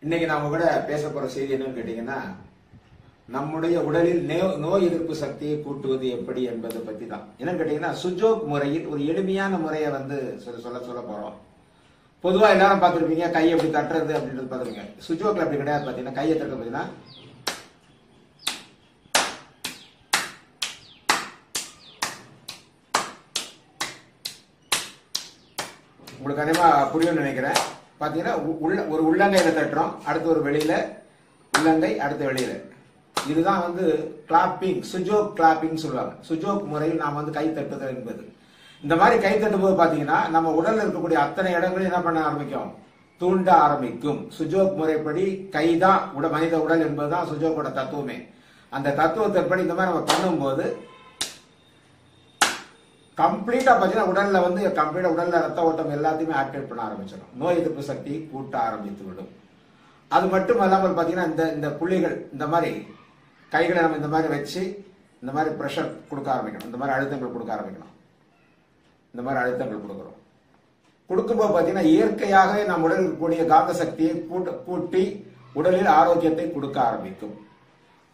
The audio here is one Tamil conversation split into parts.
இன்னைக்கு நாம கூட பேச போற செய்தி என்னன்னு கேட்டீங்கன்னா, நம்முடைய உடலில் நோய் எதிர்ப்பு சக்தியை கூட்டுவது எப்படி என்பதை பத்தி தான். என்னன்னு கேட்டீங்கன்னா, சுஜோக் முறையில் ஒரு எளிமையான முறையை சொல்ல போறோம். பொதுவா எல்லாரும் பார்த்திருப்பீங்க, கையை எப்படி தட்டுறது அப்படின்றது பார்த்துருங்க. சுஜோக்ல அப்படி கிடையாது. பாத்தீங்கன்னா கையை தட்ட பாத்தீங்கன்னா உங்களுக்கு அதிகமா புரியும்னு நினைக்கிறேன். பாத்தீங்கன்னா ஒரு உள்ளங்கையில தட்டுறோம், அடுத்து ஒரு வெளியில உள்ளங்கை, அடுத்த வெளியில. இதுதான் கிளாப்பிங், சுஜோக் கிளாப்பிங் சொல்லுவாங்க. சுஜோக் முறையில் நாம் கை தட்டுதல் என்பது. இந்த மாதிரி கை தட்டும் போது பாத்தீங்கன்னா நம்ம உடல்ல இருக்கக்கூடிய அத்தனை இடங்களும் என்ன பண்ண ஆரம்பிக்கும், தூண்ட ஆரம்பிக்கும். சுஜோக் முறைப்படி கைதான் மனித உடல் என்பதுதான் சுஜோக்கோட தத்துவமே. அந்த தத்துவத்தின்படி இந்த மாதிரி நம்ம பண்ணும்போது கம்ப்ளீட்டா பாத்தீங்கன்னா உடல்ல ரத்த ஓட்டம் எல்லாத்தையுமே ஆக்டிவேட் பண்ண ஆரம்பிச்சிடும். நோய் எதிர்ப்பு சக்தி கூட்ட ஆரம்பித்து விடும். அது மட்டும் இல்லாமல் பாத்தீங்கன்னா இந்த புள்ளிகள், இந்த மாதிரி கைகளை நம்ம இந்த மாதிரி வச்சு இந்த மாதிரி பிரஷர் கொடுக்க ஆரம்பிக்கணும். இந்த மாதிரி அழுத்தங்கள் கொடுக்க ஆரம்பிக்கணும். இந்த மாதிரி அழுத்தங்கள் கொடுக்குறோம். கொடுக்கும்போது பாத்தீங்கன்னா இயற்கையாகவே நம் உடலில் இருக்கக்கூடிய காந்த சக்தியை கூட்டி உடலில் ஆரோக்கியத்தை கொடுக்க ஆரம்பிக்கும்.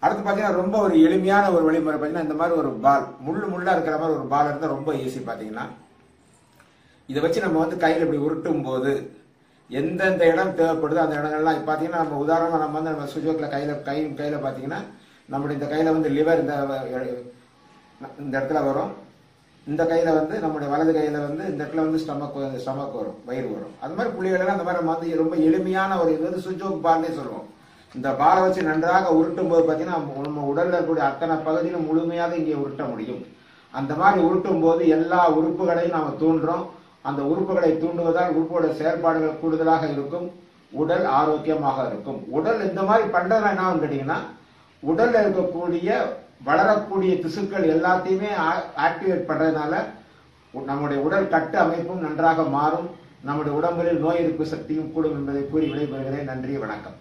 அடுத்து பாத்தீங்கன்னா ரொம்ப ஒரு எளிமையான ஒரு வழிமுறை பாத்தீங்கன்னா, இந்த மாதிரி ஒரு பால், முள்ளா இருக்கிற மாதிரி ஒரு பால் இருந்தா ரொம்ப ஈஸி. பாத்தீங்கன்னா இதை வச்சு நம்ம கையில் இப்படி உருட்டும் போது எந்தெந்த இடம் தேவைப்படுது அந்த இடங்கள்லாம் பாத்தீங்கன்னா, நம்ம உதாரணமா நம்ம சுஜோக்ல கையில பாத்தீங்கன்னா, நம்முடைய இந்த கையில லிவர் இந்த இடத்துல வரும். இந்த கையில நம்முடைய வலது கையில இந்த இடத்துல ஸ்டமக் வரும், வயிறு வரும். அது மாதிரி புள்ளிகள் அந்த மாதிரி நம்ம ரொம்ப எளிமையான ஒரு இது சுஜோக் பால்னே சொல்லுவோம். இந்த பாலை வச்சு நன்றாக உருட்டும் போது பாத்தீங்கன்னா நம்ம உடல்ல இருக்கக்கூடிய அத்தனை பகுதியிலும் முழுமையாக இங்கே உருட்ட முடியும். அந்த மாதிரி உருட்டும் போது எல்லா உறுப்புகளையும் நாம தூண்டுறோம். அந்த உறுப்புகளை தூண்டுவதால் உறுப்போட செயல்பாடுகள் கூடுதலாக இருக்கும், உடல் ஆரோக்கியமாக இருக்கும். உடல் இந்த மாதிரி பண்றதுனா என்ன கேட்டீங்கன்னா, உடல்ல இருக்கக்கூடிய வளரக்கூடிய திசுக்கள் எல்லாத்தையுமே ஆக்டிவேட் பண்றதுனால நம்முடைய உடல் கட்டு அமைப்பும் நன்றாக மாறும். நம்முடைய உடம்புகளில் நோய் எதிர்ப்பு சக்தியும் கூடும் என்பதை கூறி விடைபெறுகிறேன். நன்றி, வணக்கம்.